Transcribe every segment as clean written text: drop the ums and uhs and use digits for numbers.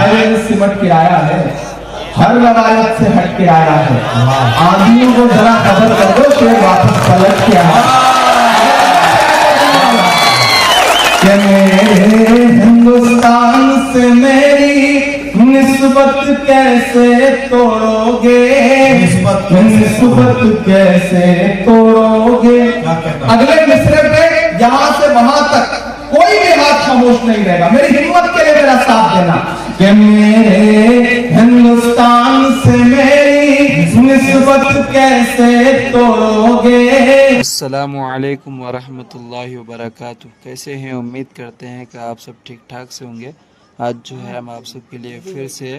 दायरे में सिमट के आया है, हर रवायत से हट के आया है। आंधियों को जरा खबर कर दो, शेर वापस पलट के आया। कि मेरे हिंदुस्तान से मेरी निस्बत कैसे तोड़ोगे, निस्बत कैसे तोड़ोगे। अगले मिसरे पे यहाँ से वहां तक कोई भी हाथ खामोश नहीं रहेगा। मेरी हिम्मत के लिए मेरा साथ देना। कि मेरे हिंदुस्तान से मेरी निस्बत कैसे तोड़ोगे। अस्सलामु अलैकुम वरहमतुल्लाहि वबरकातुहू। कैसे हैं? उम्मीद करते हैं कि आप सब ठीक ठाक से होंगे। आज जो है हम आप सब के लिए फिर से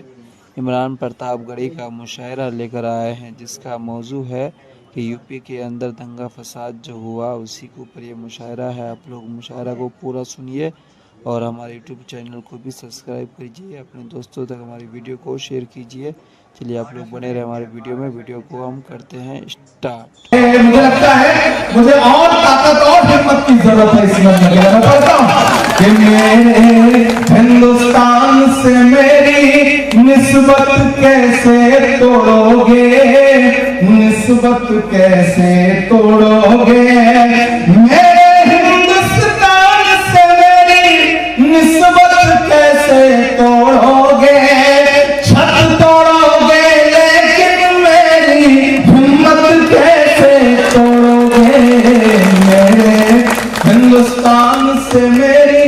इमरान प्रतापगढ़ी का मुशायरा लेकर आए हैं, जिसका मौजू है कि यूपी के अंदर दंगा फसाद जो हुआ उसी के ऊपर ये मुशायरा है। आप लोग मुशायरा को पूरा सुनिए और हमारे यूट्यूब चैनल को भी सब्सक्राइब कीजिए, अपने दोस्तों तक हमारी वीडियो को शेयर कीजिए। चलिए आप लोग बने रहे हमारे वीडियो में। वीडियो को हम करते हैं स्टार्ट। मुझे लगता है मुझे और ताकत और हिम्मत की जरूरत है इसमें। मैं पढ़ता हूँ कि मेरे हिंदुस्तान से मेरी निस्बत कैसे तोड़ोगे, निस्बत कैसे तोड़ोगे। मेरे हिंदुस्तान से मेरी निस्बत कैसे तोड़ोगे। छत तोड़ोगे लेकिन मेरी हिम्मत कैसे तोड़ोगे। मेरे हिंदुस्तान से मेरी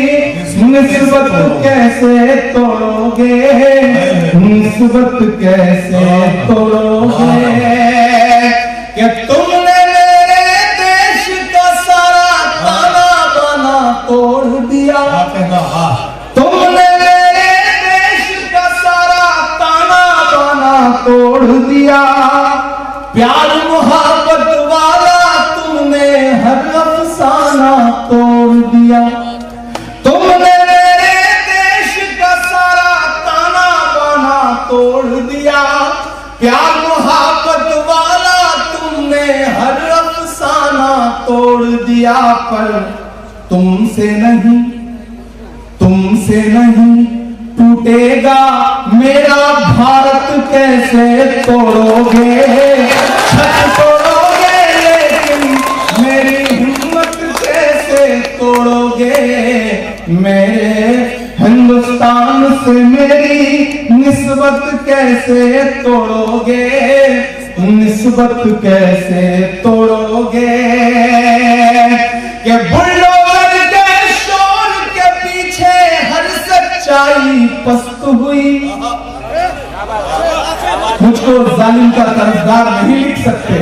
निस्बत कैसे तोड़ोगे, निस्बत कैसे तोड़ोगे। कि तुमने मेरे देश का सारा ताना बाना तोड़ दिया। तुमने मेरे देश का सारा ताना बाना तोड़ दिया। प्यार मोहब्बत वाला तुमने हर अफसाना तोड़ दिया। तुमने मेरे देश का सारा ताना बाना तोड़ दिया। प्यार मोहब्बत वाला तुमने हर अफसाना तोड़ दिया। पर तुमसे नहीं, तुमसे नहीं टूटेगा मेरा भारत कैसे तोड़ोगे। छत तोड़ोगे लेकिन मेरी हिम्मत कैसे तोड़ोगे। मेरे हिंदुस्तान से मेरी निस्बत कैसे तोड़ोगे, निस्बत कैसे तोड़ोगे। कि बुलडोजर के शोर के पीछे हर सच्चाई पस्त हुई। मुझको जालिम का तरफदार नहीं लिख सकते,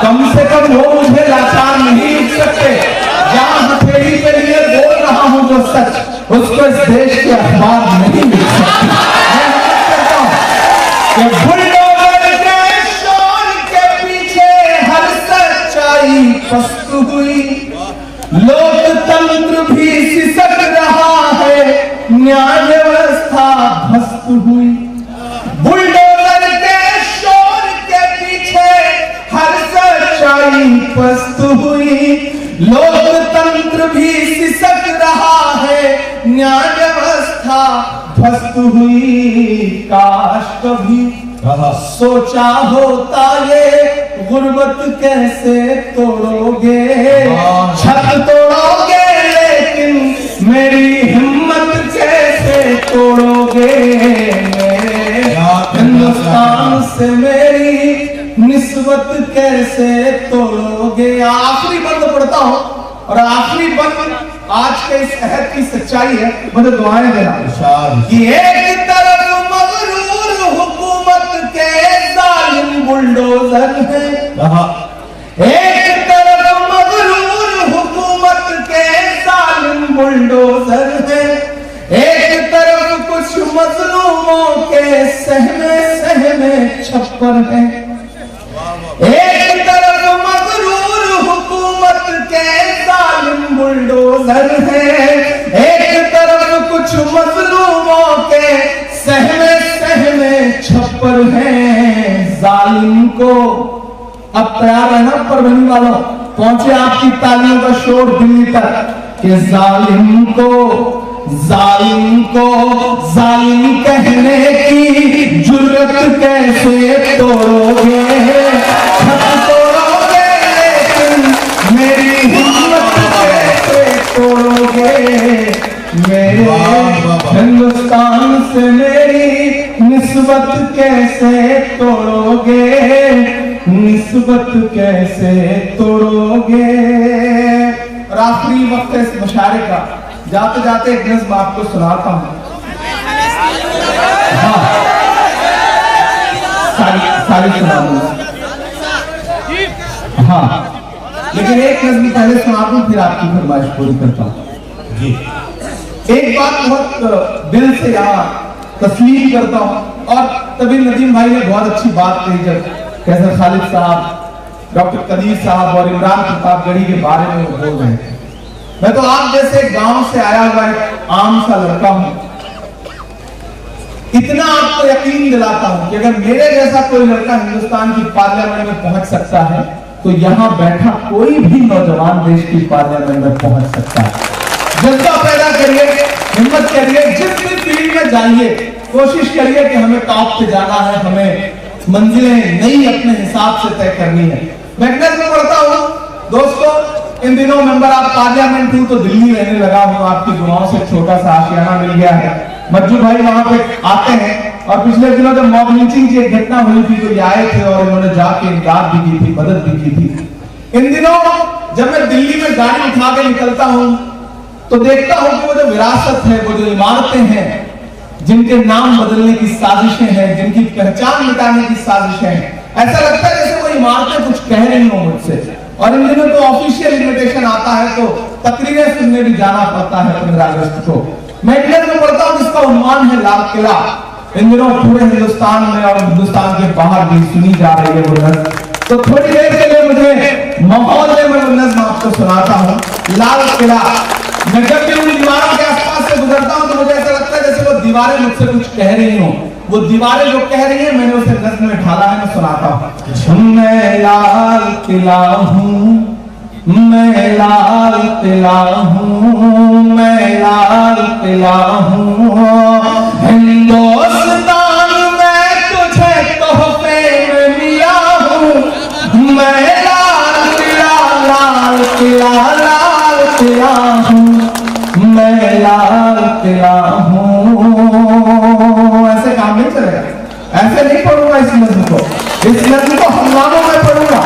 कम से कम वो मुझे लाचार नहीं लिख सकते। जहां हथेली पे लिए बोल रहा हूं जो सच, उसको इस देश के अखबार नहीं लिख सकते। बुलडोजर के शोर के पीछे हर सच्चाई पस्त हुई। लोकतंत्र भी सिसक रहा है, न्याय व्यवस्था ध्वस्त हुई। बुलडोजर के शोर के पीछे हर सच्चाई पस्त हुई। लोकतंत्र भी सिसक रहा है, न्याय व्यवस्था ध्वस्त हुई। काश कभी सोचा होता ये गुर्बत कैसे तोड़ोगे। छत तोड़ोगे लेकिन मेरी हिम्मत कैसे तोड़ोगे। मेरे हिंदुस्तान से मेरी निस्बत कैसे तोड़ोगे। आखिरी बंद पढ़ता हूं और आखिरी बंद आज के इस अहद की सच्चाई है। मुझे दुआएं देना कि एक तरफ मगरूर हुकूमत के जालिम बुलडोजर है, एक तरफ मगरूर हुकूमत के जालिम बुलडोजर है। एक तरफ कुछ मजलूमों के सहमे सहमे छप्पर है। एक तरफ मगरूर हुकूमत के जालिम बुलडोजर है। एक तरफ कुछ मजलूमों के सहमे सहमे छप्पर हैं। जालिम को अब तैयार रहना परवनी वालों, पहुंचे आपकी तालियों का शोर दिल्ली तक कि जालिम को जालिम को जालिम कहने की जुर्रत कैसे तोड़ोगे, छत तोड़ोगे लेकिन मेरी हिम्मत कैसे तोड़ोगे, मेरे हिंदुस्तान से मेरी निस्बत कैसे तोड़ोगे, निस्बत कैसे तोड़ोगे। और आखिरी वक्त है इस मुशायरे का, जाते जाते एक नज़्म आपको सुनाता हूं। हाँ, सारी सुना दूंगा। हाँ, लेकिन एक नज़्म पहले सुना दूं, फिर आपकी फरमाइश पूरी करता हूं जी। एक बात बहुत दिल से यहाँ तस्लीम करता हूं, और तभी नदीम भाई ने बहुत अच्छी बात कही जब कैसर खालिद साहब, डॉक्टर कदीर साहब और इमरान प्रतापगढ़ी के बारे में वो बोल रहे थे। मैं तो आप जैसे गांव से आया हुआ एक आम सा लड़का हूं, इतना आपको यकीन दिलाता हूं कि अगर मेरे जैसा कोई लड़का हिंदुस्तान की पार्लियामेंट में पहुंच सकता है तो यहां बैठा कोई भी नौजवान देश की पार्लियामेंट में पहुंच सकता है। जज्बा पैदा करिए, हिम्मत करिए, जिस भी फील्ड में जाइए कोशिश करिए कि हमें टॉप पे जाना है, हमें मंजिलें नई अपने हिसाब से तय करनी है। मैं में पढ़ता हूँ दोस्तों, इन दिनों मेंबर ऑफ पार्लियामेंट हूँ तो दिल्ली रहने लगा हूँ, आपकी दुआओं से छोटा सा आशियाना मिल गया है। मज्जू भाई वहां पे आते हैं, और पिछले दिनों जब मॉब लिंचिंग की एक घटना हुई थी तो ये आए थे और इन्होंने जाके इमदाद भी की थी, मदद भी की थी। इन दिनों जब मैं दिल्ली में गाड़ी उठा के निकलता हूँ तो देखता हूँ कि वो जो विरासत है, वो जो इमारतें हैं, जिनके नाम बदलने की साजिशें हैं, जिनकी पहचान मिटाने की साजिशें हैं, ऐसा लगता है जैसे वो इमारतें कुछ कह रही हो मुझसे। और इन दिनों तो ऑफिशियल इन्विटेशन आता है तो तकरीरें सुनने भी जाना पड़ता है 15 अगस्त को। मैं इंग्लैंड में पढ़ता हूँ जिसका उन्वान है लाल किला। इन दिनों पूरे हिंदुस्तान में और हिंदुस्तान के बाहर भी सुनी जा रही है वो नज़्म। तो थोड़ी देर के लिए मुझे माहौल में मैं वो नज़्म आपको सुनाता हूँ, लाल किला। मैं जब भी उन दीवारों के आसपास से गुजरता हूँ तो मुझे ऐसा लगता है जैसे वो दीवारें मुझसे कुछ कह रही हो। वो दीवारें जो कह रही है मैंने उसे नज़्म में ढाला है, मैं सुनाता हूँ। मैं लाल किला हूँ, मैं लाल किला हूँ, मैं लाल किला हूँ, हिंदुस्तान में तुझे तोहफे में मिला हूँ। मैं लाल किला, लाल किला, लाल किला हूँ, मैं लाल किला हूँ। ऐसे काम नहीं चलेगा, ऐसे नहीं पढ़ूंगा इस नज़्म को। इस नज़्म को हंगामों में पढ़ूंगा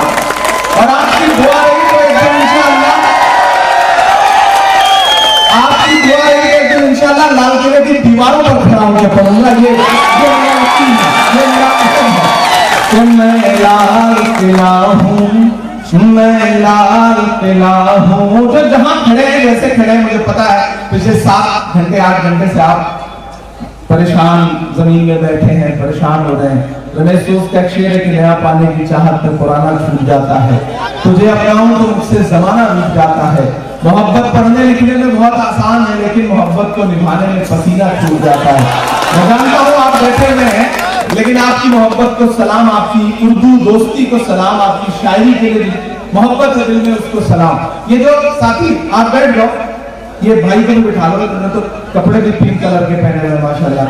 और आपकी दुआ रही तो एक दिन इंशाअल्लाह, आपकी दुआ रही तो एक दिन इंशाअल्लाह लाल किले की दीवारों पर खड़ा होकर पढ़ूंगा। ये मैं लाल किला हूँ, मैं लाल किला हूँ। जो जहां खड़े हैं, जैसे खड़े हैं, मुझे पता है पिछले 7 घंटे 8 घंटे से आप परेशान जमीन में बैठे हैं, परेशान हो रहे हैं। रमेश का शेर है कि नया पाने की चाहत में पुराना छूट जाता है, तुझे अपनाऊं तो मुझसे जमाना बीत जाता है। मोहब्बत पढ़ने लिखने में बहुत आसान है लेकिन मोहब्बत को निभाने में पसीना छूट जाता है। मैं जानता हूँ आप बैठे हुए हैं, लेकिन आपकी मोहब्बत को सलाम, आपकी उर्दू दोस्ती को सलाम, आपकी शायरी के लिए मोहब्बत है दिल में, उसको सलाम। ये जो साथी आप बैठ जाओ, ये भाई को भी बिठा लो, तुमने तो कपड़े भी पिंक कलर के पहने हुए माशाल्लाह।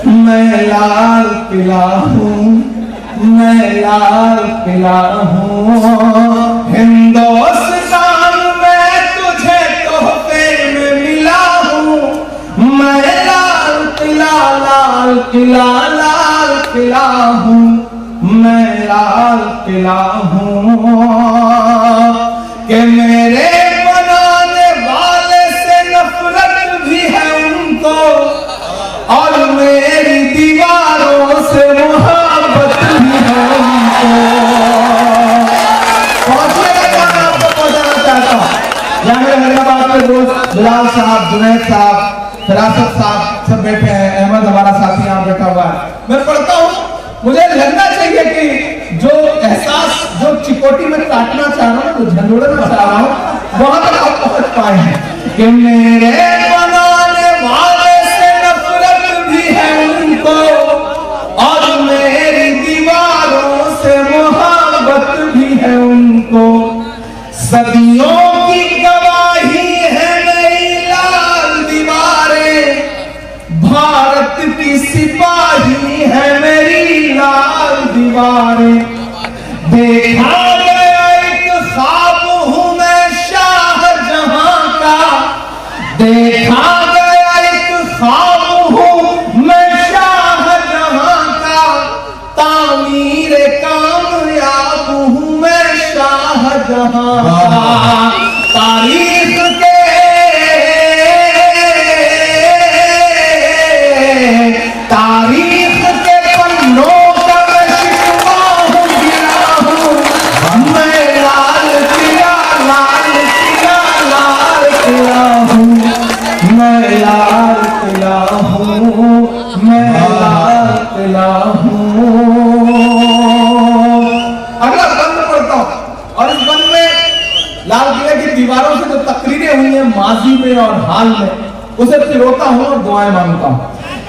मैं लाल किला हूँ, मैं लाल किला हूँ, हिंदुस्तान में तुझे तोहफे में मिला हूँ। मैं लाल किला, लाल किला, लाल किला हूँ, मैं लाल किला हूँ। कि मेरे बनाने वाले से नफरत भी है उनको और मेरी दीवारों से मोहब्बत भी है उनको। पहुंचने का मैं आपको पहुंचाना चाहता हूँ। यहाँ मेरे हैदराबाद के दोस्त बिलाल साहब, जुनैद साहब, फिरासत साहब सब बैठे हैं, अहमद हमारा साथी यहाँ बैठा हुआ है। मैं पढ़ता हूँ, मुझे लगना चाहिए कि जो एहसास, जो चिकोटी में काटना चाह रहा हूँ, जो झंडोड़ना चाह रहा हूँ, वहां तक आप पहुंच पाए हैं कि मेरे बनाने वाले से नफरत भी है उनको और मेरी दीवारों से मोहब्बत भी है उनको। सदियों की गवाही है मेरी लाल मोहब्बत की सिपाही है मेरी लाल दीवारें। देखा गया एक ख्वाब हूं मैं शाहजहां का, देखा गया एक ख्वाब हूं मैं शाहजहां का, तामीर कामयाब हूं मैं शाहजहां का। तारीख के पन्नों का मैं शिकवा हूं, गिरा हूं मैं लाल किला, लाल किला, लाल किला हूं मैं, लाल किला हूं मैं, लाल किला हूं। अगला बंद पढ़ता हूं, और इस बंद में लाल किले की दीवारों से जो तकरीरें हुई हैं माजी में और हाल में, उसे पिरोता हूं और दुआएं मांगता हूं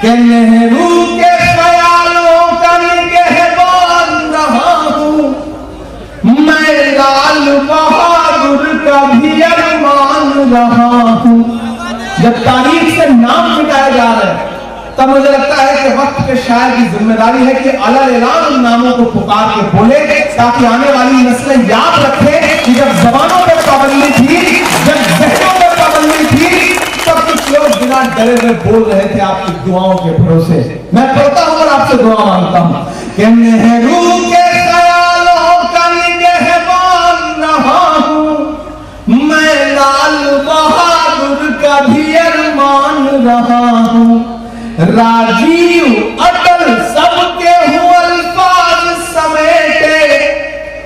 कि नेहरू के ख्यालों का निगहबान रहा हूं मैं, लाल बहादुर का भी अरमान रहा हूं। जब तारीख से नाम मिटाया जा रहा है तब मुझे लगता है कि वक्त के शायर की जिम्मेदारी है कि अलग ऐलान उन नामों को पुकार के बोले, ताकि आने वाली नस्लें याद रखें कि जब जबानों पर पाबंदी थी, जब जहनों पर पाबंदी थी, तब कुछ लोग बिना डरे हुए बोल रहे थे आपकी दुआओं के भरोसे। मैं पढ़ता हूं और आपसे दुआ मांगता हूं कि नेहरू के ख्यालों का निगहबान रहा हूं मैं, लाल बहादुर का भी अरमान रहा हूं। राजीव अटल सबके हूं अल्फाज समेटे।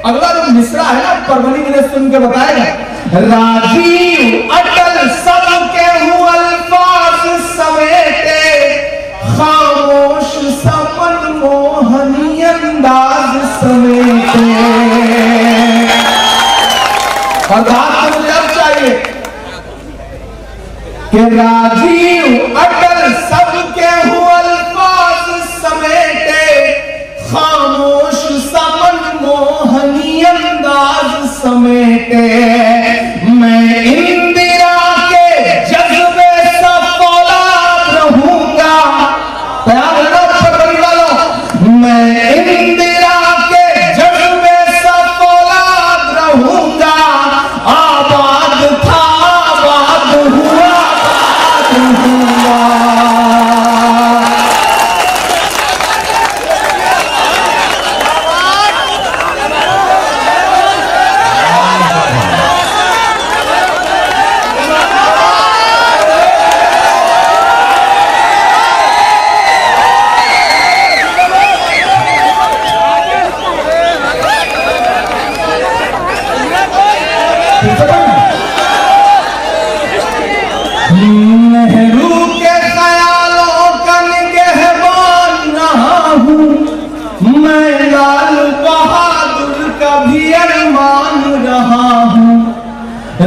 अगला जो मिसरा है ना परवनी ने सुन के बताएगा, राजीव अटल सबके हूं अल्फाज समेटे, खामोश समन मोहनी अंदाज समेटे। और बात तो मुझे अब चाहिए कि राजीव अटल सबके हूं अल्फाज समेटे, खामोश समन मोहनी अंदाज समेटे। मैं इंदिरा के जज्बे सा फौलाद रहूंगा, तैयार है ना पकड़ी वालों, मैं इंदिरा के जज्बे सा फौलाद रहूंगा, आबाद था आबाद हुआ नेहरू के ख्यालों का निगहबान रहा हूं मैं, लाल बहादुर का भी अरमान रहा हूं।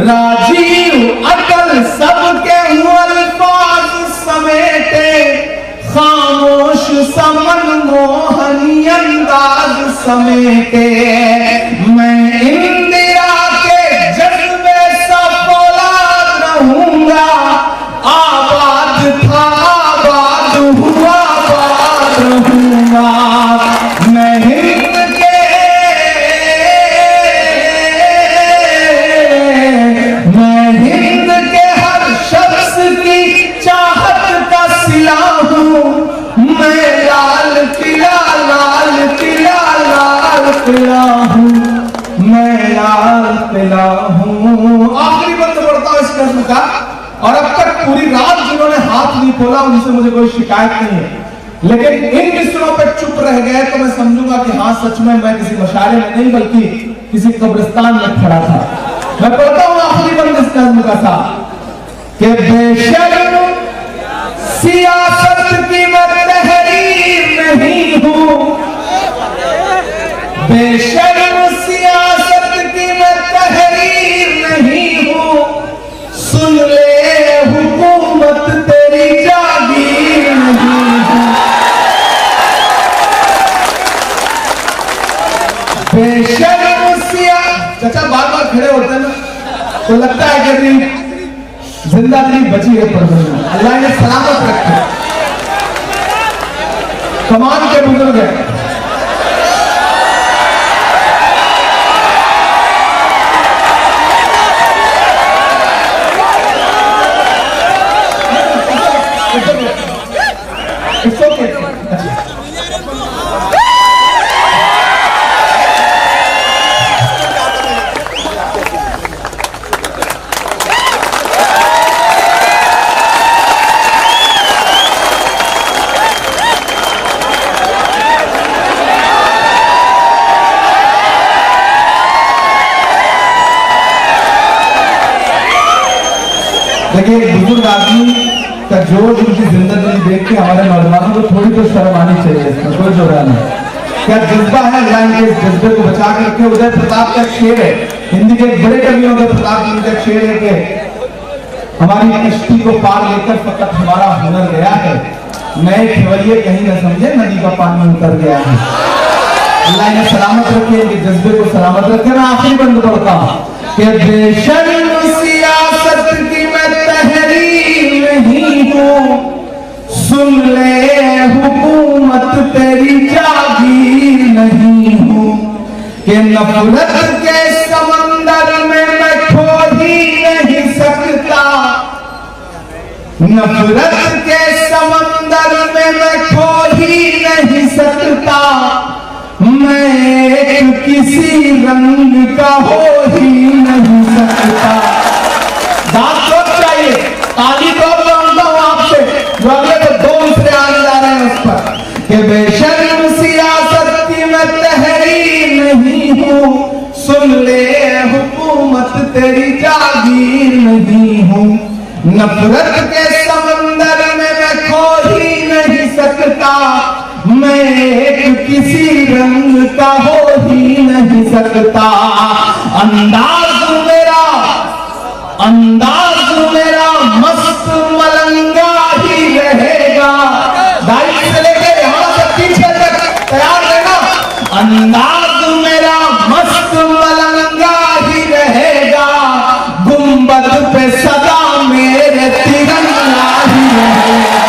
राजीव अटल सबके हूं अल्फाज समेटे, खामोश समन मोहनी अंदाज समेटे। मैं इंदिरा के जज्बे सा फौलाद रहूंगा, आबाद था आबाद हुआ आबाद रहूंगा। मैं हिंद के, मैं हिंद के हर शख्स की चाहत का सिला हूं मैं, लाल किला, लाल किला, लाल किला हूं मैं, लाल किला हूं। आखिरी बंद पढ़ता हूं इस नज्म का, और अब तक पूरी रात जिन्होंने हाथ नहीं खोला उनसे मुझे कोई शिकायत नहीं है, लेकिन इन मिसरों पर चुप रह गए तो मैं समझूंगा कि हाँ सच में मैं किसी मशारे में नहीं बल्कि किसी कब्रिस्तान में खड़ा था। मैं पढ़ता हूं आखिरी बंद इस नज्म का था कि बेशर्म सियासत की मैं तहरीर नहीं हूं, बेशर्म सियासत की मैं तहरीर नहीं हूं, सुन ले हुकूमत तेरी जागीर नहीं हूं। बेशर्म सिया चाचा बार बार खड़े होते हैं ना तो लगता है कि जिंदा नहीं बची है, पर अल्लाह ने सलामत रखे। कमान के बुजुर्ग हैं। It's okay. देखिए बुजुर्ग आदमी का जोश उनकी जिंदगी देख के हमारे नौजवानों को थोड़ी तो शर्म आनी चाहिए, इसमें कोई जोड़ा नहीं। क्या जज्बा है, अल्लाह के जज्बे को बचा के रखे। उदय प्रताप का शेर है, हिंदी के बड़े कवियों उदय प्रताप जी का शेर है कि हमारी किश्ती को पार लेकर फकत हमारा हुनर गया है, नए खेवैये कहीं न समझे नदी का पानी उतर गया है। अल्लाह ने सलामत रखे, इनके जज्बे को सलामत रखे। मैं आखिरी बंद पढ़ता हूँ कि बेशर्म सियासत की मैं तहरीर नहीं हूँ, सुन ले हुकूमत तेरी जागीर नहीं हूँ, कि नफरत के समंदर में मैं खो ही नहीं सकता, नफरत के समंदर में मैं खो ही नहीं सकता, मैं किसी रंग का हो ही नहीं सकता। बात तो चाहिए, ताली तो मांगता हूं आपसे जो अगले तो दो मिसरे आने जा रहे हैं उस पर कि बेशर्म सियासत की मैं तहरीर नहीं हूं, सुन ले हुकूमत तेरी जागीर नहीं हूं, नफरत के समंदर में मैं खो ही नहीं सकता, मैं किसी रंग का हो ही नहीं सकता। अंदाज मेरा मस्त मलंगा ही रहेगा। दाई से लेकर यहां से पीछे तक तैयार रहना। अंदाज मेरा मस्त मलंगा ही रहेगा, गुंबद पे सदा मेरे तिरंगा ही रहेगा।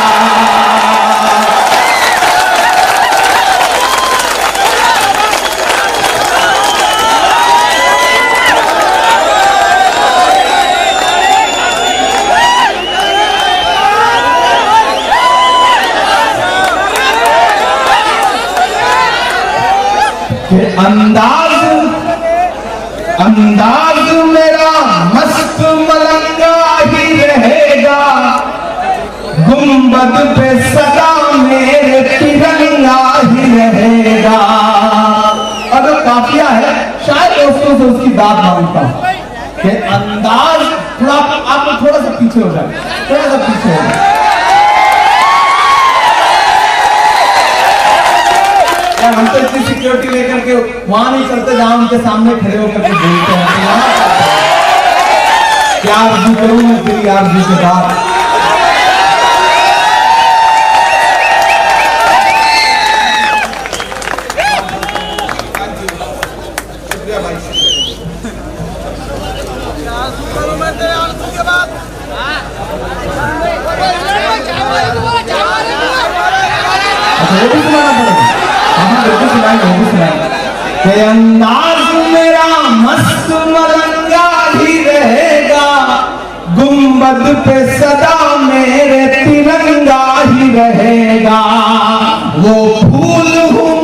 अंदाज मेरा मस्त मलंगा ही रहेगा, गुंबद पे सदा मेरे तिरंगा ही रहेगा। अगर काफिया है शायद दोस्तों से उसकी दाद मांगता हूं कि अंदाज थोड़ा आप थोड़ा सा पीछे हो जाए, थोड़ा सा पीछे हो जाए। हम तो इतनी सिक्योरिटी लेकर के वहां नहीं चलते जहां उनके सामने खड़े होकर के बोलते हैं क्या आरज़ू करूं मैं तेरी आरज़ू के बाद। वो भी सुनाना पड़ेगा, कि अंदाज मेरा मस्त मलंगा ही रहेगा, गुंबद पे सदा मेरे तिरंगा ही रहेगा। वो फूल हूँ,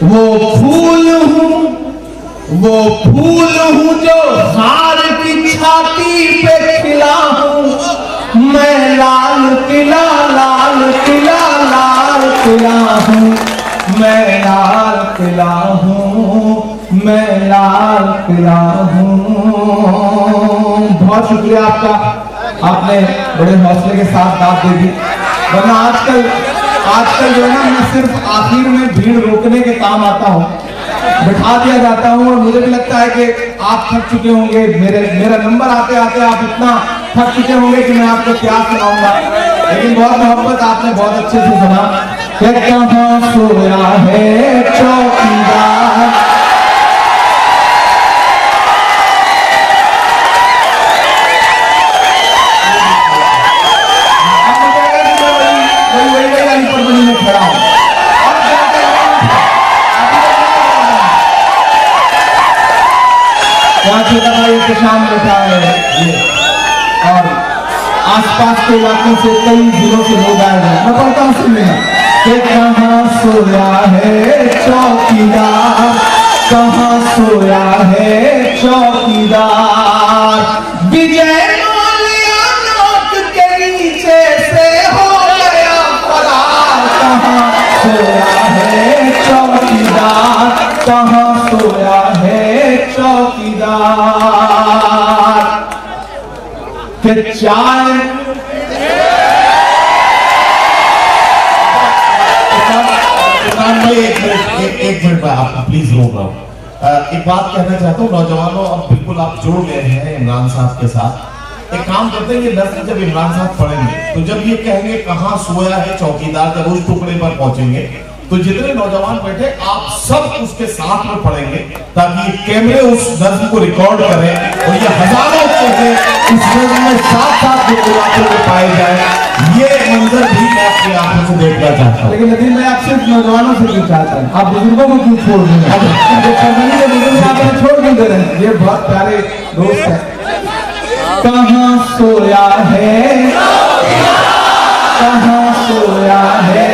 वो फूल हूँ, वो फूल हूँ जो हार की छाती पे खिला हूँ, मैं लाल किला लाल किला लाल किला हूँ, मैं लाल किला हूँ, मैं लाल किला हूँ। बहुत शुक्रिया आपका, आपने बड़े हौसले के साथ दाद दे दी। वरना आजकल जो है ना, मैं सिर्फ आखिर में भीड़ रोकने के काम आता हूँ, बिठा दिया जाता हूँ। और मुझे भी लगता है कि आप थक चुके होंगे, मेरा नंबर आते आते आप इतना थक चुके होंगे कि मैं आपको क्या सुनाऊंगा। लेकिन बहुत मोहब्बत आपने बहुत अच्छे से सुना। कहाँ सोया है चौकीदार, वही वाली परवनी में यहाँ छोटा भाई इंतजाम बैठा है और आसपास के इलाकों से कई जिलों से लोग आए हैं। मैं पढ़ता हूँ, सुन लेना। कि कहाँ सोया है चौकीदार, कहाँ सोया है चौकीदार, विजय माल्या नाक के नीचे से हो गया फरार। कहाँ सोया है चौकीदार, कहाँ सोया है चौकीदार। कि चाय एक मिनट आप प्लीज रोक रहा हूँ। एक बात कहना चाहता हूँ नौजवानों, अब बिल्कुल आप जुड़ गए हैं इमरान साहब के साथ। एक काम करते हैं, ये नस्ल जब इमरान साहब पढ़ेंगे तो जब ये कहेंगे कहाँ सोया है चौकीदार, जब उस टुकड़े पर पहुंचेंगे तो जितने नौजवान बैठे आप सब उसके साथ में पढ़ेंगे ताकि कैमरे उस नज्म को रिकॉर्ड करें और ये हजारों चेहरे इस नज्म में साथ साथ मुस्कुराते हुए पाए जाए। ये मंजर भी मैं अपनी आंखों से देखना चाहता हूँ। लेकिन नदीम भाई आप सिर्फ नौजवानों से क्यों चाहते हैं, आप बुजुर्गों को क्यों छोड़ देंगे? आपने छोड़ क्यों दे रहे हैं? ये बहुत प्यारे दोस्त है। कहाँ सोया है, कहाँ सोया है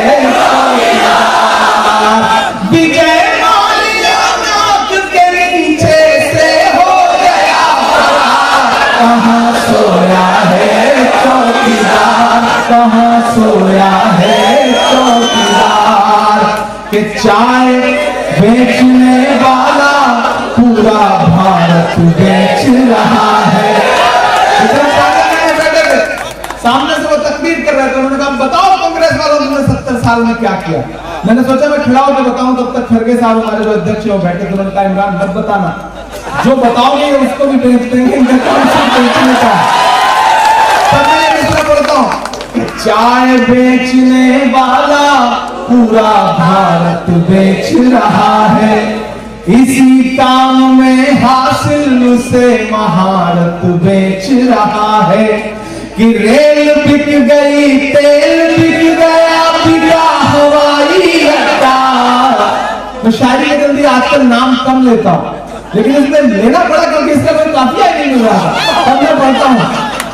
विजय माल्या नाक के नीचे से हो गया फरार। कहाँ सोया है चौकीदार, कहाँ सोया है चौकीदार। कि चाय बेचने वाला पूरा भारत बेच रहा है। सामने से वो तकबीर कर रहे थे, उन्होंने कहा बताओ कांग्रेस वालों तुमने 70 साल में क्या किया। मैंने सोचा मैं खड़ा होकर बताऊं, तब तक खड़गे साहब हमारे जो अध्यक्ष हो बैठे थे, उन्होंने कहा इमरान मत बताना, जो बताओगे उसको भी बेच देंगे, इनका बेचने का। तब मैं ये मिसरा पढ़ता हूं, चाय बेचने वाला पूरा भारत बेच रहा है, इसी काम में हासिल उसे महारत बेच रहा है। कि रेल बिक गई, तेल बिक गया, बिका हवाई अड्डा। मैं शायरी में जल्दी आजकल नाम कम लेता हूं, लेकिन इसमें लेना पड़ा क्योंकि इसका कोई काफिया नहीं मिल रहा था। तब मैं पढ़ता हूं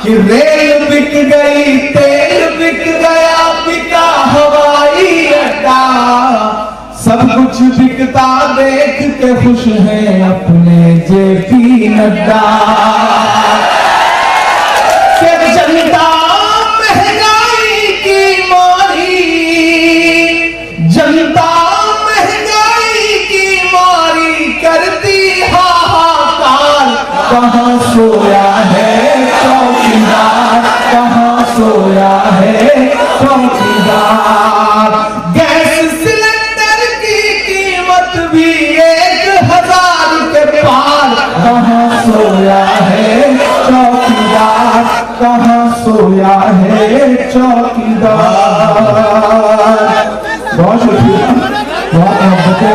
कि रेल बिक गई, तेल बिक गया, बिका हवाई अड्डा, सब कुछ बिकता देख के खुश हैं अपने जेपी नड्डा। जनता महंगाई की मारी, जनता महंगाई की मारी करती हाहाकार। कहाँ सोया है चौकीदार, कहाँ सोया है चौकीदार। गैस सिलेंडर की कीमत भी 1000 के पार। कहाँ सोया है चौकीदार, कहाँ सोया है चौकीदार। बहुत शुक्रिया, बहुत मोहब्बत है।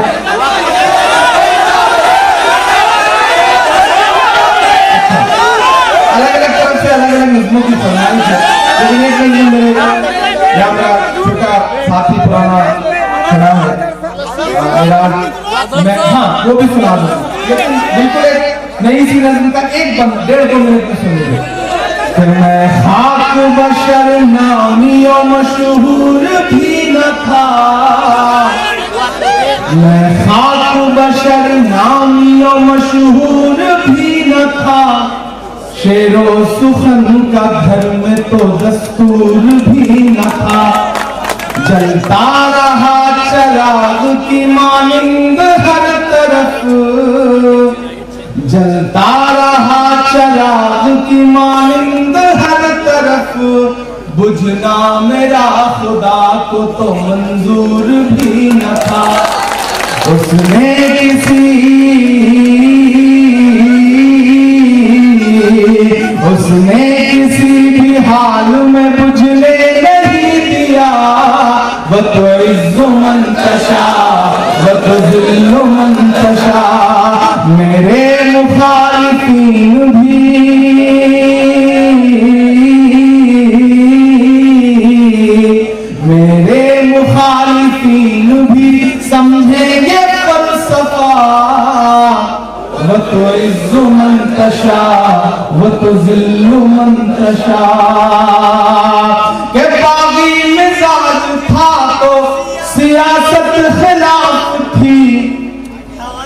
अलग अलग तरफ से अलग अलग नज़्मों की फरमाइश है, लेकिन एक नज़्म मेरे यहाँ मेरा छोटा साथी पुराना खड़ा है, मैं हाँ वो भी सुना दूंगा, लेकिन बिल्कुल एक नई सी नज़्म का 1-1.5-2 मिनट में सुनिए। मैं खाक बशर नामियो मशहूर भी न था, मैं खाक बशर नामियो मशहूर भी न था, शेरो सुखन का घर में तो दस्तूर भी न था। जलता रहा चराग की मानिंद हर तरफ, जलता रहा चराग की मानिंद हर तरफ, बुझना मेरा खुदा को तो मंजूर भी न था। उसने किसी भी हाल में बुझने नहीं दिया, वो तो इज़्ज़ो मंतशा, वो तो ज़िल्लो मंतशा। मेरे मुखालिफीन भी समझेंगे फलसफा, वो तो इज़्ज़ो तशा व तुज़िल्लु मन तशा। के बागी मिजाज था तो सियासत खिलाफ थी,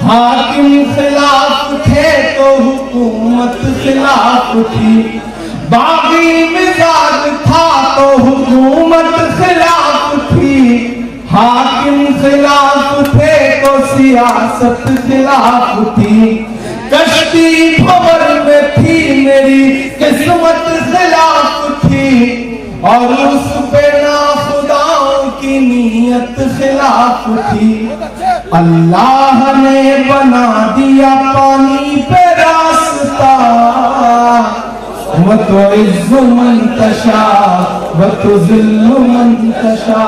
हाकिम खिलाफ थे तो हुकूमत खिलाफ थी। बागी मिजाज था तो हुकूमत खिलाफ थी, हाकिम खिलाफ थे तो सियासत खिलाफ थी। कश्ती भंवर में थी मेरी किस्मत खिलाफ थी, और उस पे नाखुदाओं की नीयत खिलाफ थी। अल्लाह ने बना दिया पानी पे रास्ता, व तुइज़्ज़ु मन तशा व तुज़िल्लु मन तशा।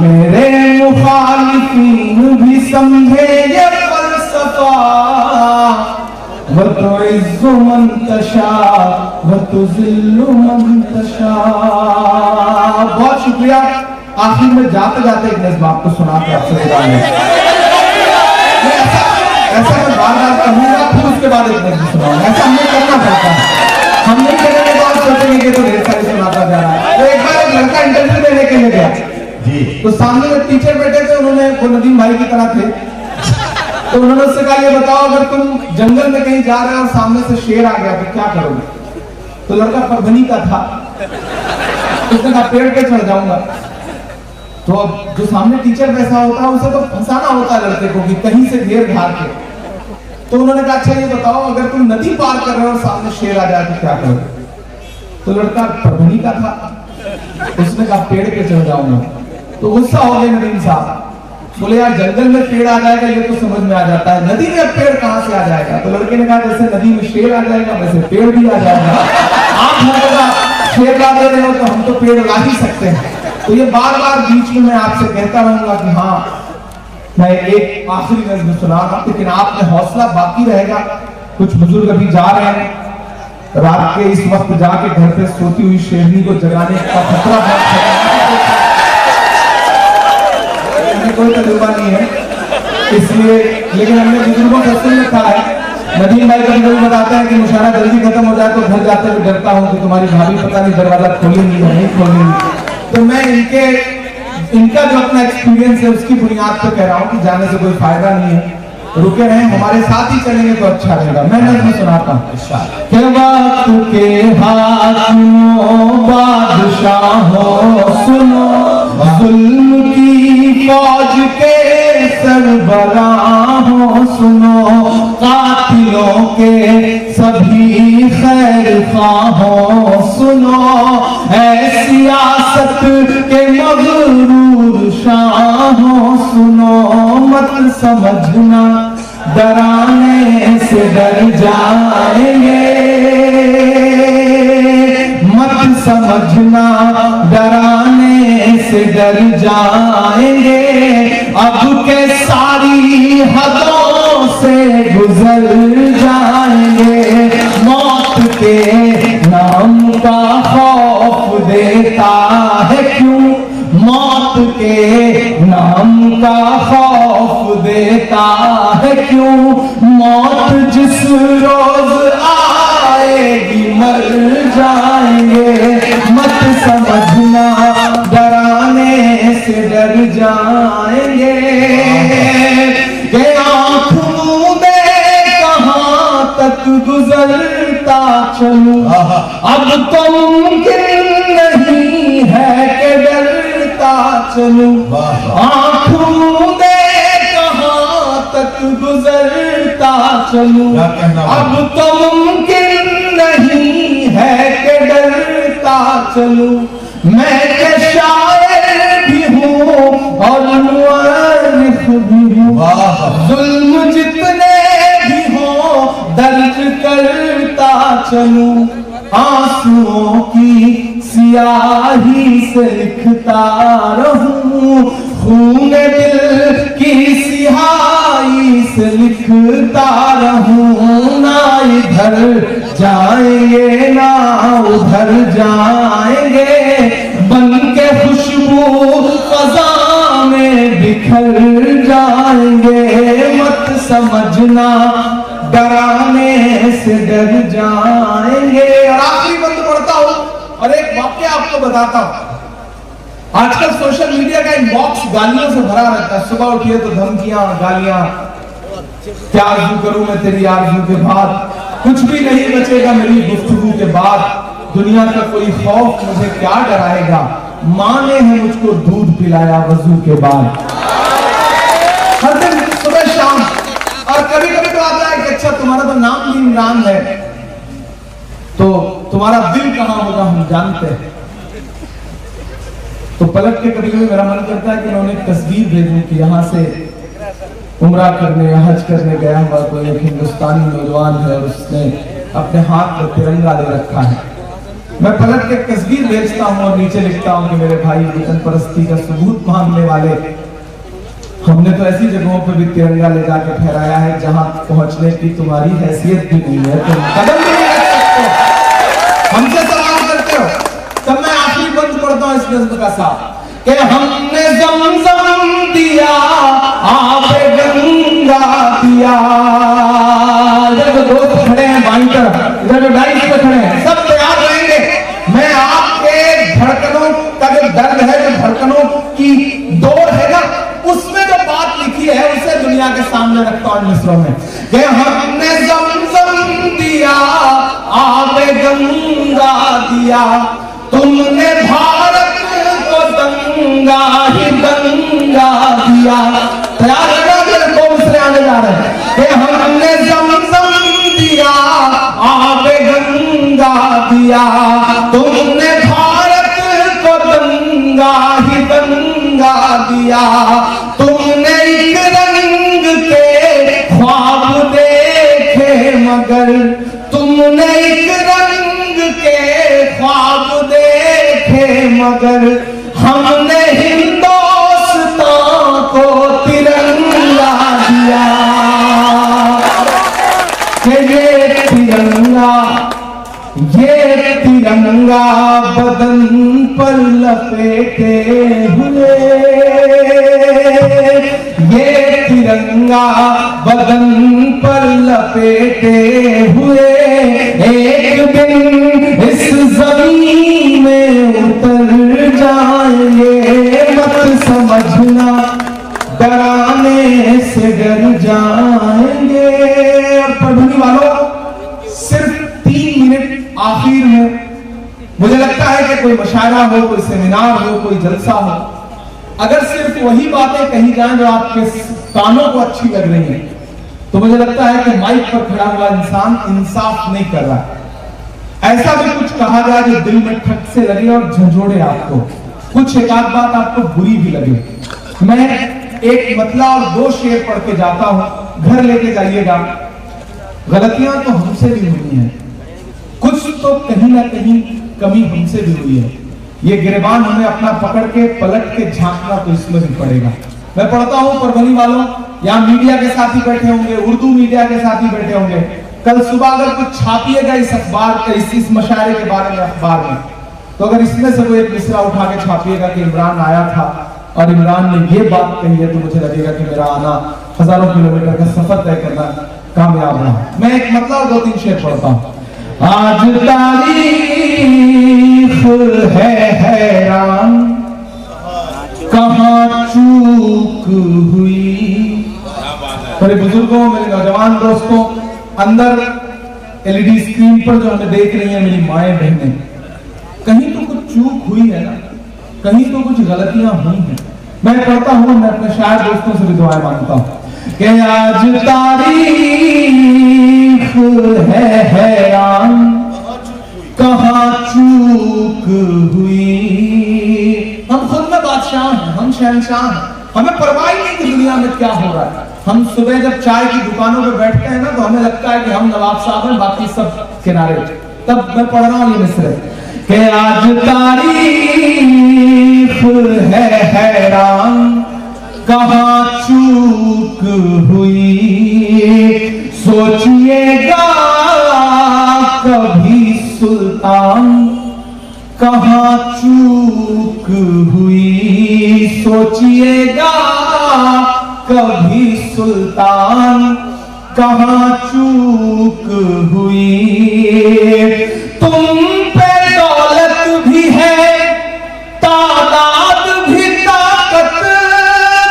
मेरे मुखालिफीन भी समझे ये फलसफा, व तुइज़्ज़ु मन तशा व तुज़िल्लु मन तशा। बहुत शुक्रिया। आखिर में जाते जाते एक नज़्म आपको सुना के आपसे विदा लें। ऐसा मैं बार-बार कहूँगा, फिर उसके बाद एक नज़्म सुनाऊंगा। ऐसा हमें करना पड़ता है। हम नहीं करेंगे तो आप सोचेंगे कि तो ढेर सारी सुनाता जा रहा है। तो एक बार एक लड़का इंटरव्यू देने के लिए गया जी, तो सामने में टीचर बैठे थे, उन्होंने वो नदीम भाई की तरह थे, तो उन्होंने उससे कहा ये बताओ अगर तुम जंगल में कहीं जा रहे हो और सामने से शेर आ गया तो क्या करोगे? तो लड़का परभनी का था, उसने कहा पेड़ पे चढ़ जाऊंगा। तो अब जो सामने टीचर बैठा होता है उसे तो फंसाना होता है लड़के को कि कहीं से घेर घार के। तो उन्होंने कहा अच्छा ये बताओ अगर तुम नदी पार कर रहे हो और सामने शेर आ जाए तो क्या करोगे? तो लड़का परभनी का था, उसने कहा पेड़ पे चढ़ जाऊंगा। तो गुस्सा हो गए नदीम साहब, बोले यार जंगल में पेड़ आ जाएगा ये तो समझ में आ जाता है, नदी में पेड़ कहां से आ जाएगा? तो लड़के ने कहा जैसे नदी में शेर आ जाएगा वैसे पेड़ भी आ जाएगा। आप होगा शेर ला दे रहे हो तो हम तो पेड़ ला ही सकते हैं। तो ये बार बार बीच में मैं आपसे कहता रहूंगा कि हाँ मैं एक आखिरी नज़्म सुनाऊंगा, लेकिन आप में हौसला बाकी रहेगा। कुछ बुजुर्ग अभी जा रहे हैं, रात के इस वक्त जाके घर पे सोती हुई शेरनी को जगाने का खतरा हमें कोई तजुर्बा नहीं है इसलिए, लेकिन हमने बुजुर्गों से सुन रखा है। नदीम भाई कभी कभी बताते हैं कि मुशायरा जल्दी खत्म हो जाए तो घर जाते हुए डरता हूँ कि तुम्हारी भाभी पता नहीं दरवाजा खोलेंगी या नहीं खोलेंगी। तो मैं इनका जो अपना एक्सपीरियंस है उसकी बुनियाद पर कह रहा हूँ कि जाने से कोई फायदा नहीं है, रुके रहें, हमारे साथ ही चलेंगे तो अच्छा रहेगा। मैं नज़्म सुनाता हूँ। के वक्त के हाकिमों बादशाहों सुनो, जुल्म की फौज के सरबराहों सुनो, कातिलों के सभी खैर ख्वाहों सुनो, ऐ सियासत के मगरूर शाहों सुनो, मत समझना डराने से डर जाएंगे, मत समझना डराने से डर जाएंगे, अब के सारी हदों से गुजर जाएंगे, मौत के नाम का खौफ देता है क्यों, मौत के नाम का खौफ देता है क्यों, मौत जिस रोज आएगी मर जाएंगे, मत समझना डराने से डर जाएंगे, ये आँख मूंदे कहाँ तक गुजरता चलूं, अब तो मुमकिन नहीं है कि डरता चलूं, आँख मूंदे कहाँ तक गुजरता चलूं, अब तो मुमकिन नहीं है कि डरता चलूं, मैं के शायर भी हूँ और मुअर्रिख भी हूँ, जुल्म जितने भी हों दर्ज करता चलूं, आंसुओं की सियाही से लिखता रहूं, खून दिल की सियाही से लिखता रहूं, ना इधर जाएंगे ना उधर जाएंगे, बन के खुशबू फज़ा में बिखर जाएंगे, मत समझना डराने से डर जाएंगे। और आखिरी बंद पढ़ता हूं और एक वाक्य आपको बताता हूं। आजकल सोशल मीडिया का इनबॉक्स गालियों से भरा रहता है। सुबह उठिए तो धमकियां, गालियां, क्या आरज़ू करूं मैं तेरी आरज़ू के बाद, कुछ भी नहीं बचेगा मेरी गुफ्तगू के बाद, दुनिया का कोई खौफ मुझे क्या डराएगा, माँ ने है मुझको दूध पिलाया वजू के बाद। हर दिन सुबह शाम। और कभी कभी तो आता है कि अच्छा तुम्हारा तो नाम भी इमरान है, तो तुम्हारा दिल कहां होगा हम जानते हैं। तो पलट के कभी कभी मेरा मन करता है कि उन्होंने एक तस्वीर भेजूं कि यहाँ से उम्रा करने या हज करने गया हुआ कोई एक हिंदुस्तानी नौजवान है और उसने अपने हाथ में तिरंगा ले रखा है। मैं पलट के तस्वीर भेजता हूँ और नीचे लिखता हूँ कि मेरे भाई वतन परस्ती का सबूत मांगने वाले, हमने तो ऐसी जगहों पर भी तिरंगा ले जाके फहराया है जहां पहुंचने की तुम्हारी हैसियत भी नहीं है, तुम कदम भी नहीं रख सकते, हमसे सवाल करते हो। तब मैं आखिरी बंद पढ़ता हूँ इस नज़्म का साथ कि हमने ज़मज़म दिया, आबे गंगा दिया। इधर जो दोस्त खड़े हैं बाईं तरफ, इधर जो डाइस पे खड़े हैं, सब तैयार रहेंगे। मैं आपके धड़कनों का जो दर्द है, जो धड़कनों की दौड़ है ना, उसमें जो बात लिखी है उसे दुनिया के सामने रखता हूं मिसरों में कि हमने ज़मज़म दिया, आबे गंगा दिया, तुमने भारत को दंगा ही दंगा दिया। तैयार रहना, मेरे दो मिसरे आने जा रहे हैं कि हमने ज़मज़म दिया, आबे गंगा दिया, तुमने भारत को दंगा ही दंगा दिया, तुमने एक रंग के ख्वाब देखे मगर, तुमने एक रंग के ख्वाब देखे मगर, हमने हिंदुस्तान को तिरंगा दिया। ये तिरंगा बदन पर लपेटे हुए, ये तिरंगा बदन पर लपेटे हुए, एक दिन इस जमीन में उतर जाएंगे, मत समझना डराने से डर जाएंगे। और पढ़ने वालों, सिर्फ 3 मिनट आखिर में, मुझे लगता है कि कोई मुशायरा हो, कोई सेमिनार हो, कोई जलसा हो, अगर सिर्फ वही बातें कही जाएं जो आपके कानों को अच्छी लग रही हैं, तो मुझे लगता है कि माइक पर खड़ा हुआ इंसान इंसाफ नहीं कर रहा। ऐसा भी कुछ कहा जाए जो दिल में ठक से लगे और झंझोड़े आपको, कुछ एक आध बात आपको बुरी भी लगे। मैं एक मतला और 2 शेर पढ़ के जाता हूं, घर लेके जाइएगा। गलतियां तो हमसे भी हुई हैं, कुछ तो कहीं ना कहीं कमी हमसे भी हुई है। ये गिरबान हमें अपना पकड़ के पलट के झांकना तो इसमें भी पड़ेगा। मैं पढ़ता हूं परभनी वालों, यहाँ मीडिया के साथी बैठे होंगे, उर्दू मीडिया के साथी बैठे होंगे। कल सुबह अगर कुछ छापिएगा इस अखबार का, इस मशायरे के बारे में अखबार में, तो अगर इसमें से कोई एक मिसरा उठा के छापिएगा कि इमरान आया था और इमरान ने ये बात कही है, तो मुझे लगेगा कि मेरा आना हजारों किलोमीटर का सफर तय करना कामयाब रहा। मैं एक मतलब 2-3 शेर पढ़ता हूं। आज तारीख है हैरान, कहां चूक हुई। मेरे बुजुर्गों, मेरे नौजवान दोस्तों, अंदर एलईडी स्क्रीन पर जो हमें देख रही हैं मेरी माएं बहनें, कहीं तो कुछ चूक हुई है ना, कहीं तो कुछ गलतियां हुई हैं। मैं पढ़ता हूं, मैं अपने शायर दोस्तों से भी दुआएं मांगता हूं कि आज तारीख है हैरान, कहां चूक हुई। हम खुद में बादशाह हैं, हम शहंशाह हैं, हमें परवाह ही नहीं कि दुनिया में क्या हो रहा है। हम सुबह जब चाय की दुकानों पे बैठते हैं ना, तो हमें लगता है कि हम नवाब साहब हैं, बाकी सब किनारे। तब मैं पढ़ रहा हूं ये मिसरे कि आज तारीख है हैरान, कहां चूक हुई। सोचिएगा कभी सुल्तान, कहां चूक हुई। सोचिएगा कभी सुल्तान, कहाँ चूक हुई। तुम पे दौलत भी है, तादाद भी, ताकत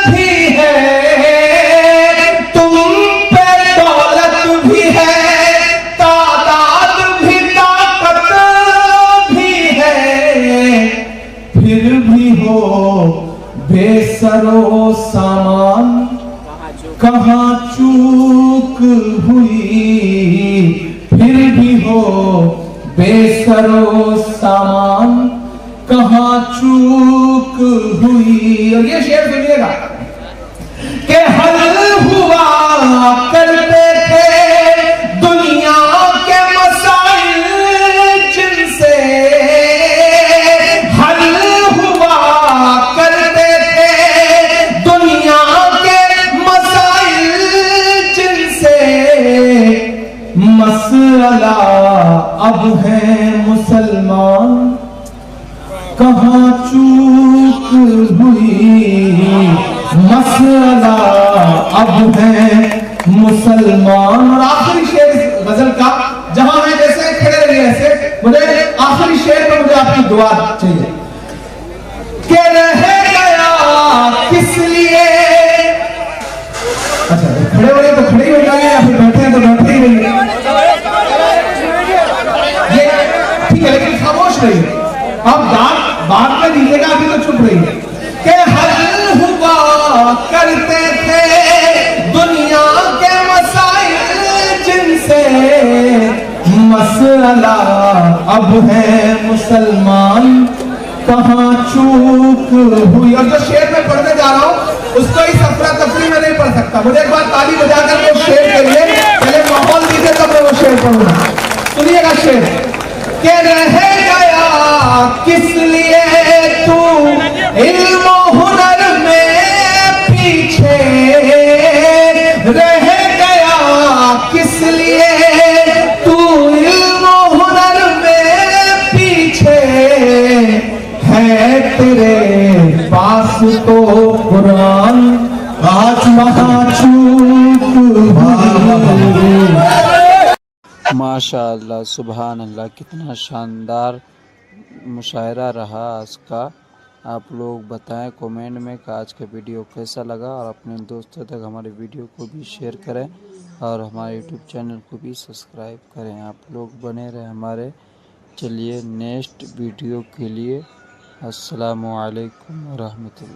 भी है। तुम पे दौलत भी है, तादाद भी, ताकत भी है, फिर भी हो बेसरो सामान, कहाँ चूक हुई। फिर भी हो बेसरो सामान, कहाँ चूक हुई। और ये शेर सुनिएगा कि हल हुआ करते थे दुनिया के मसाइल जिनसे, हल हुआ करते थे दुनिया के मसाइल जिनसे। मसला अब है मुसलमान, कहाँ चूक हुई। मसला अब है मुसलमान। और आखिरी शेर इस गजल का, जहां है जैसे खड़े रहिए ऐसे, मुझे आखिरी शेर में मुझे आपकी दुआ चाहिए कि रह गया किस लिए। अच्छा, खड़े हो रहे तो खड़े ही हो जाएंगे, या फिर बैठे हैं तो बैठे ही रहिए, ठीक है, लेकिन खामोश रहिए। अब बाद में दीजिएगा, अभी तो चुप रही है। कि हल हुआ करते थे दुनिया के मसाइल जिनसे, मसला अब है मुसलमान, कहाँ चूक हुई। और जो शेर में पढ़ने जा रहा हूं उसको इस अफरा तफरी में नहीं पढ़ सकता। मुझे एक बार ताली बजाकर वो शेर के लिए पहले माहौल दीजिए, तब मैं वो शेर पढ़ूंगा। सुनिएगा शेर कि रह गया किस लिए तू इल्म हुनर में पीछे, रह गया किस लिए तू इल्म हुनर में पीछे, है तेरे पास तो कुरान, आज वहां चूक हुई। माशाअल्लाह, सुभान अल्लाह, कितना शानदार मुशायरा रहा आज का। आप लोग बताएं कमेंट में कि आज का वीडियो कैसा लगा, और अपने दोस्तों तक हमारे वीडियो को भी शेयर करें और हमारे यूट्यूब चैनल को भी सब्सक्राइब करें। आप लोग बने रहें हमारे। चलिए नेक्स्ट वीडियो के लिए अस्सलामु अलैकुम व रहमतुल्लाह।